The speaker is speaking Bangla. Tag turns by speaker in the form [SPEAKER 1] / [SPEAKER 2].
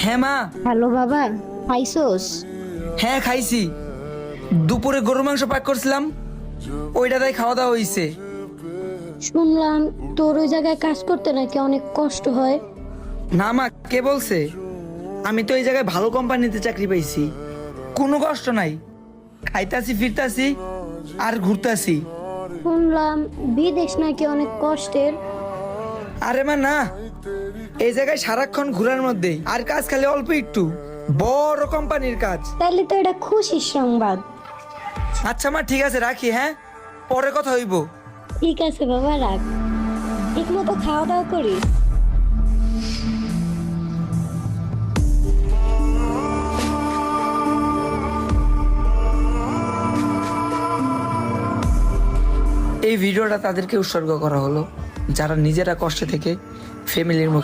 [SPEAKER 1] হ্যাঁ মা।
[SPEAKER 2] হ্যালো বাবা, খাইছোস?
[SPEAKER 1] হ্যাঁ খাইছি, দুপুরে গরু মাংস পাক করছিলাম, ওইটা তাই খাওয়া দাওয়া হইছে।
[SPEAKER 2] শুনলাম তোর ওই জায়গায় কাজ করতে নাকি অনেক কষ্ট হয়।
[SPEAKER 1] না মা, কে বলছে? আমি তো এই জায়গায় ভালো কোম্পানিতে চাকরি পাইছি, কোনো কষ্ট নাই। খাইতাছি ফিরতাছি আর ঘুরতাছি।
[SPEAKER 2] শুনলাম বিদেশ নাকি অনেক কষ্টের।
[SPEAKER 1] আরে মা না, এই জায়গায় সারাক্ষণ ঘোরার মধ্যেই, আর কাজ খালি অল্প একটু, বড় কোম্পানির কাজ।
[SPEAKER 2] তাইলে তো এটা খুশির সংবাদ।
[SPEAKER 1] আচ্ছা মা, ঠিক আছে রাখি, হ্যাঁ পরে কথা হইব।
[SPEAKER 2] ঠিক আছে বাবা, রাখ। ঠিক মতো খাওয়া দাওয়া করিস।
[SPEAKER 1] এই ভিডিওটা তাদেরকে উৎসর্গ করা হলো যারা নিজেরা কষ্টে থেকে ফ্যামিলির মুখে